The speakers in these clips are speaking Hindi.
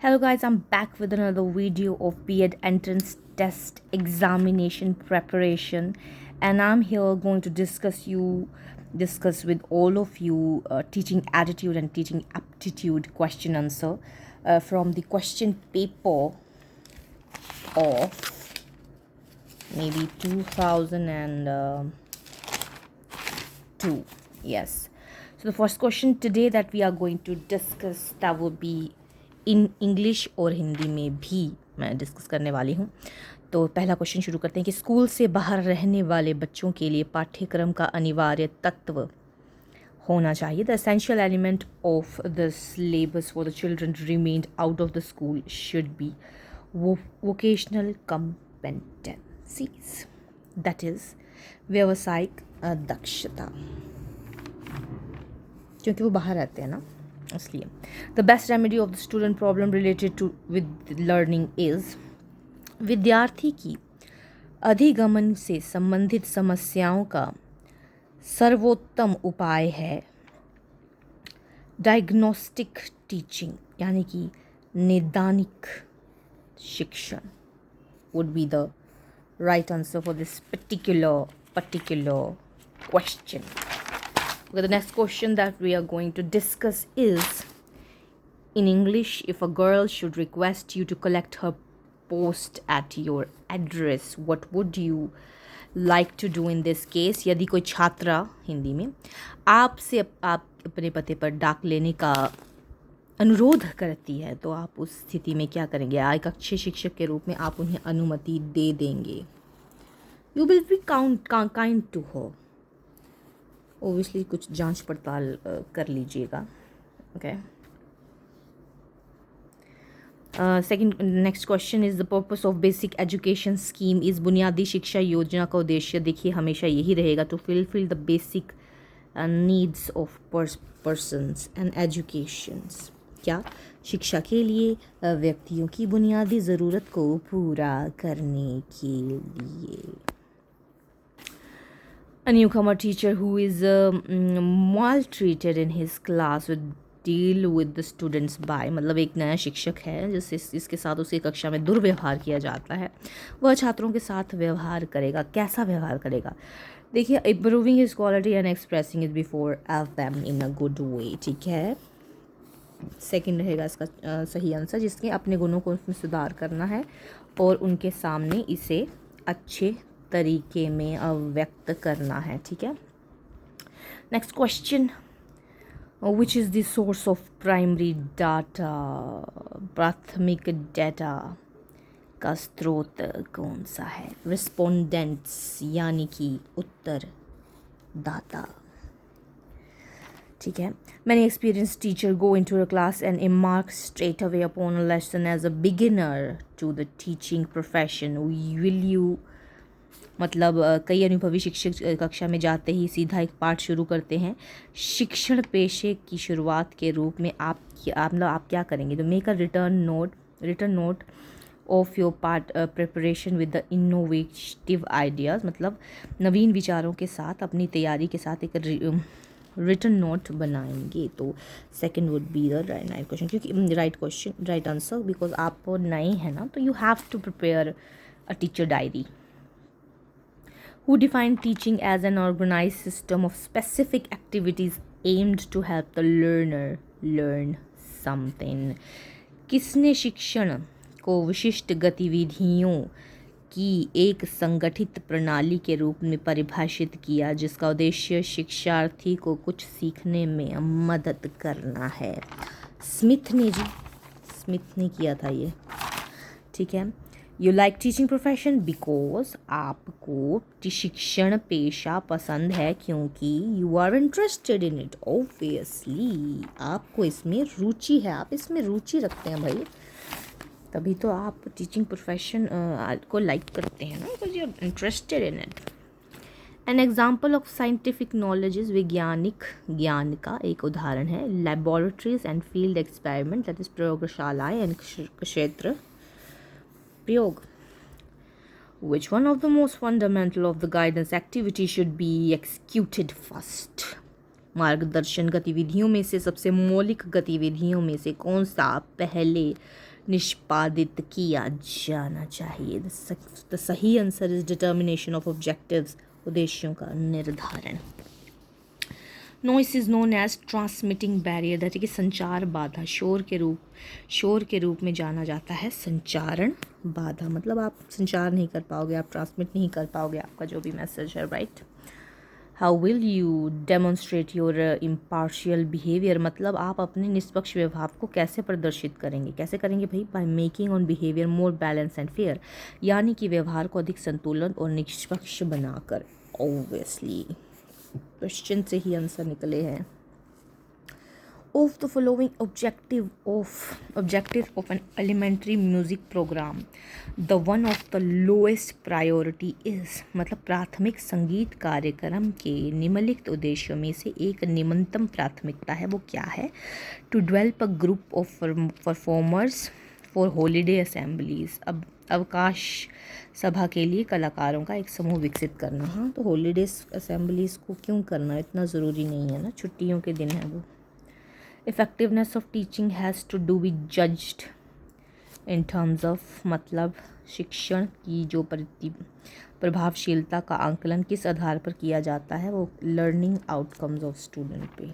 Hello guys, I'm back with another video of B.Ed entrance test examination preparation, and I'm here going to discuss with all of you teaching attitude and teaching aptitude question answer from the question paper of maybe 2002. Yes. So the first question today that we are going to discuss that will be in English और हिंदी में भी मैं डिस्कस करने वाली हूँ। तो पहला क्वेश्चन शुरू करते हैं कि स्कूल से बाहर रहने वाले बच्चों के लिए पाठ्यक्रम का अनिवार्य तत्व होना चाहिए। The essential element of the syllabus for the children remained out of the school should be vocational competencies, that is व्यावसायिक दक्षता, क्योंकि वो बाहर रहते हैं ना, इसलिए। The best remedy of the student problem related to with learning is, विद्यार्थी की अधिगमन से संबंधित समस्याओं का सर्वोत्तम उपाय है डायग्नोस्टिक टीचिंग, यानी कि निदानिक शिक्षण would be the right answer for this particular question. Okay, the next question that we are going to discuss is, in English, if a girl should request you to collect her post at your address, what would you like to do in this case? यदि कोई छात्रा हिंदी में आपसे आप अपने पते पर डाक लेने का अनुरोध करती है तो आप उस स्थिति में क्या करेंगे? एक अच्छे शिक्षक के रूप में आप उन्हें अनुमति दे देंगे। You will be kind to her. Obviously कुछ जांच पड़ताल कर लीजिएगा। Okay, second next question is the purpose of basic education scheme is, बुनियादी शिक्षा योजना का उद्देश्य देखिए हमेशा यही रहेगा, to fill the basic needs of persons and educations. क्या? शिक्षा के लिए व्यक्तियों की बुनियादी ज़रूरत को पूरा करने के लिए। A newcomer teacher who is maltreated in his class would deal with the students by, मतलब एक नया शिक्षक है जिसके साथ उसकी कक्षा में दुर्व्यवहार किया जाता है, वह छात्रों के साथ व्यवहार करेगा। कैसा व्यवहार करेगा? देखिए, improving his quality and expressing it before them in a good way. ठीक है, सेकंड रहेगा इसका सही आंसर, जिसके अपने गुणों को उसमें सुधार करना है और उनके सामने इसे अच्छे तरीके में व्यक्त करना है। ठीक है, next question, which is the source of primary data, प्राथमिक डाटा का स्रोत कौन सा है? रिस्पोंडेंट्स, यानी कि उत्तरदाता। ठीक है, many experience teacher go in to a class and embark straight away upon a lesson as a beginner to the teaching profession. Will you, मतलब कई अनुभवी शिक्षक कक्षा में जाते ही सीधा एक पाठ शुरू करते हैं। शिक्षण पेशे की शुरुआत के रूप में आप क्या करेंगे? तो make a return note of your part preparation with the innovative ideas, मतलब नवीन विचारों के साथ अपनी तैयारी के साथ एक रिटर्न नोट बनाएंगे। तो second would be the right question, क्योंकि राइट आंसर, बिकॉज आप नए हैं ना, तो you have to prepare a teacher diary. Who defined teaching as an organized system of specific activities aimed to help the learner learn something? किसने शिक्षण को विशिष्ट गतिविधियों की एक संगठित प्रणाली के रूप में परिभाषित किया जिसका उद्देश्य शिक्षार्थी को कुछ सीखने में मदद करना है? स्मिथ ने किया था ये। ठीक है, you like teaching profession because आपको शिक्षण पेशा पसंद है क्योंकि you are interested in it. Obviously आपको इसमें रुचि है, आप इसमें रुचि रखते हैं भाई, तभी तो आप टीचिंग प्रोफेशन को लाइक करते हैं ना, because you are interested in it. An example of scientific knowledge is, वैज्ञानिक ज्ञान का एक उदाहरण है laboratories and field experiment, that is प्रयोगशालाएं एंड क्षेत्र प्रयोग। Which one of the most fundamental of the guidance activity should be executed first? मार्गदर्शन गतिविधियों में से सबसे मौलिक गतिविधियों में से कौन सा पहले निष्पादित किया जाना चाहिए। द सही answer is determination of objectives, उद्देश्यों का निर्धारण। Noise is known as transmitting barrier, जैसे कि संचार बाधा, शोर के रूप में जाना जाता है संचारण बाधा। मतलब आप संचार नहीं कर पाओगे, आप ट्रांसमिट नहीं कर पाओगे आपका जो भी मैसेज है, right. How will you demonstrate your impartial behaviour, मतलब आप अपने निष्पक्ष व्यवहार को कैसे प्रदर्शित करेंगे, कैसे करेंगे भाई? By making on behaviour more balance and fair, यानी कि व्यवहार को अधिक संतुलन और निष्पक्ष बनाकर। ऑब्वियसली क्वेश्चन से ही आंसर निकले हैं। Of the following objective of an elementary music program, the one of the lowest priority is, मतलब प्राथमिक संगीत कार्यक्रम के निम्नलिखित उद्देश्यों में से एक निम्नतम प्राथमिकता है, वो क्या है? To develop a group of performers for holiday assemblies, अब अवकाश सभा के लिए कलाकारों का एक समूह विकसित करना। हाँ, तो हॉलीडेज असेंबलीज को क्यों करना, इतना ज़रूरी नहीं है ना, छुट्टियों के दिन है वो। Effectiveness of teaching has to do be judged in terms of, मतलब शिक्षण की जो प्रभावशीलता का आंकलन किस आधार पर किया जाता है? वो लर्निंग आउटकम्स ऑफ स्टूडेंट पे,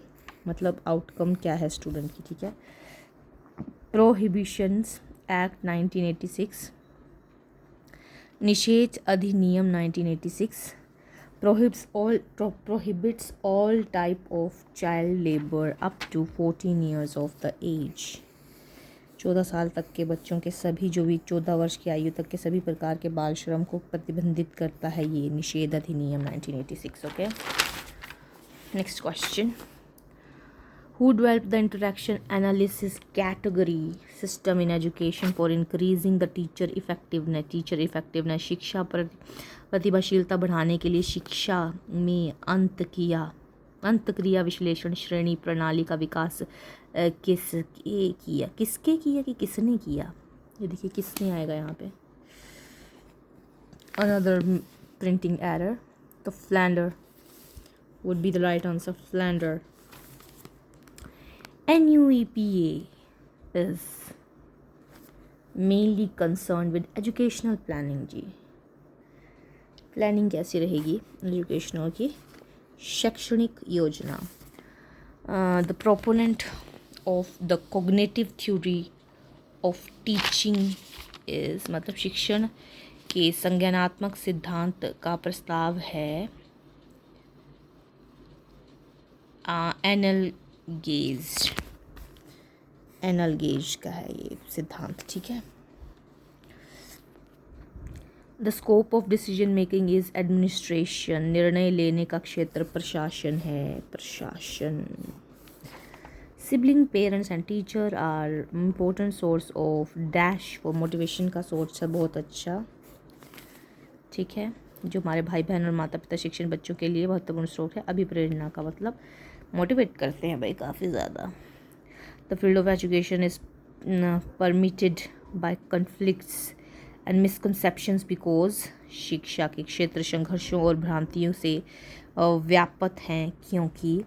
मतलब आउटकम क्या है स्टूडेंट की, ठीक है। प्रोहिबिशंस एक्ट 1986, निषेध अधिनियम 1986 prohibits all type of child labor up to 14 years of the age, 14 साल तक के बच्चों के सभी, जो भी 14 वर्ष की आयु तक के सभी प्रकार के बाल श्रम को प्रतिबंधित करता है ये निषेध अधिनियम 1986। Okay, next question. Who developed the interaction analysis category system in education for increasing the teacher effectiveness, शिक्षा प्रतिभाशीलता बढ़ाने के लिए शिक्षा में अंतक्रिया विश्लेषण श्रेणी प्रणाली का विकास किसके किया कि किसने किया? ये देखिए किसने आएगा यहाँ पे, another printing error, तो Flander would be the right answer, Flander। NUEPA is mainly concerned with educational planning जी। प्लानिंग कैसी रहेगी एजुकेशनल की? शैक्षणिक योजना। The proponent of the cognitive theory of teaching is, मतलब शिक्षण के संज्ञानात्मक सिद्धांत का प्रस्ताव है एनल गेज का है ये सिद्धांत, ठीक है। The scope of decision making is administration, निर्णय लेने का क्षेत्र प्रशासन है, प्रशासन। Sibling parents and teacher are important source of dash for motivation का सोर्स है, बहुत अच्छा, ठीक है। जो हमारे भाई बहन और माता पिता शिक्षण बच्चों के लिए महत्वपूर्ण स्रोत है, अभिप्रेरणा का मतलब मोटिवेट करते हैं भाई काफ़ी ज़्यादा। The field of education is permitted by conflicts and misconceptions because, शिक्षा के क्षेत्र संघर्षों और भ्रांतियों से व्यापक हैं क्योंकि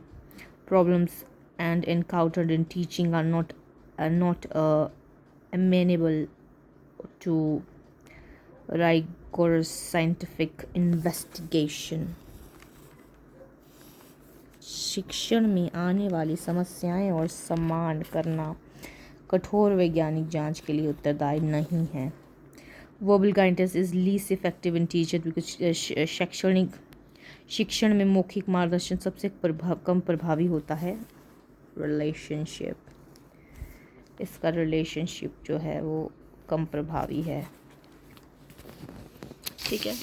problems and encountered in teaching are not amenable to rigorous scientific investigation। शिक्षण में आने वाली समस्याएं और सम्मान करना कठोर वैज्ञानिक जांच के लिए उत्तरदायी नहीं है। Verbal guidance is least effective in teacher because शैक्षणिक शिक्षण में मौखिक मार्गदर्शन सबसे कम प्रभावी होता है। रिलेशनशिप, इसका रिलेशनशिप जो है वो कम प्रभावी है, ठीक है।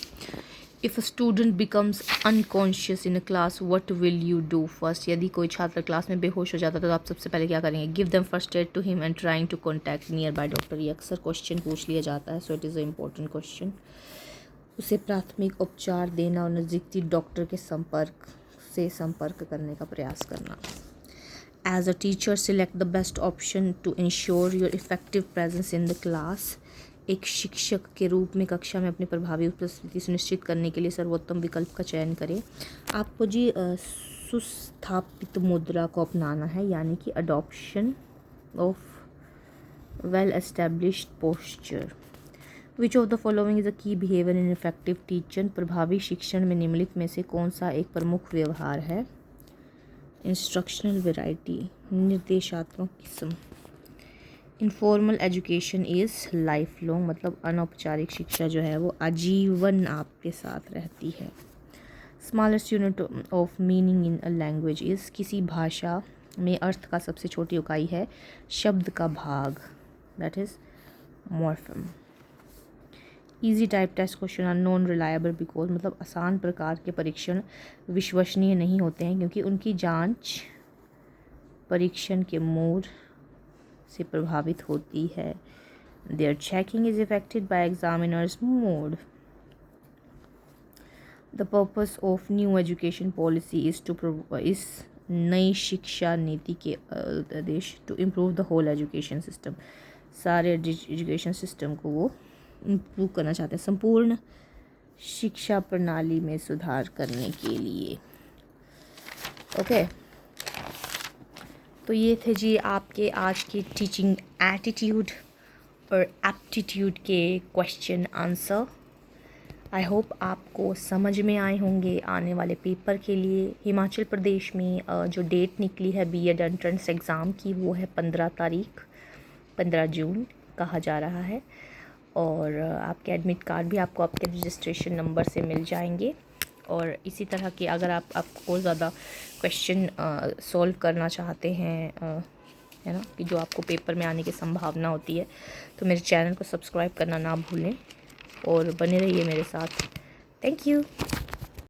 If a student becomes unconscious in a class what will you do first, यदि कोई छात्र क्लास में बेहोश हो जाता है तो आप सबसे पहले क्या करेंगे? Give them first aid to him and trying to contact near by doctor. ये अक्सर क्वेश्चन पूछ लिया जाता है, so it is a important question. उसे प्राथमिक उपचार देना और नज़दीकी डॉक्टर के संपर्क करने का प्रयास करना। As a teacher select the best option to ensure your effective presence in the class, एक शिक्षक के रूप में कक्षा में अपनी प्रभावी उपस्थिति सुनिश्चित करने के लिए सर्वोत्तम विकल्प का चयन करें। आपको जी सुस्थापित मुद्रा को अपनाना है, यानी कि adoption of well established posture. Which of the following is a की बिहेवियर इन इफेक्टिव टीचर। प्रभावी शिक्षण में निम्नलिखित में से कौन सा एक प्रमुख व्यवहार है। इंस्ट्रक्शनल वैरायटी, निर्देशात्मक किस्म। Informal education is life long, मतलब अनौपचारिक शिक्षा जो है वो आजीवन आपके साथ रहती है। Smallest unit of meaning in a language is, किसी भाषा में अर्थ का सबसे छोटी इकाई है शब्द का भाग, that is morpheme. Easy type test question are non reliable because, मतलब आसान प्रकार के परीक्षण विश्वसनीय नहीं होते हैं क्योंकि उनकी जांच परीक्षण के मोड से प्रभावित होती है। Their checking is affected by examiners mode. The purpose of new education policy is to इस नई शिक्षा नीति के उद्देश्य to improve the whole education system, सारे एजुकेशन सिस्टम को वो इम्प्रूव करना चाहते हैं, संपूर्ण शिक्षा प्रणाली में सुधार करने के लिए। ओके, तो ये थे जी आपके आज के टीचिंग एटीट्यूड और एप्टीट्यूड के क्वेश्चन आंसर। आई होप आपको समझ में आए होंगे आने वाले पेपर के लिए। हिमाचल प्रदेश में जो डेट निकली है बीएड एंट्रेंस एग्ज़ाम की वो है 15 जून कहा जा रहा है। और आपके एडमिट कार्ड भी आपको आपके रजिस्ट्रेशन नंबर से मिल जाएंगे। और इसी तरह के अगर आपको ज़्यादा क्वेश्चन सॉल्व करना चाहते हैं, है ना, कि जो आपको पेपर में आने की संभावना होती है, तो मेरे चैनल को सब्सक्राइब करना ना भूलें और बने रहिए मेरे साथ। Thank you.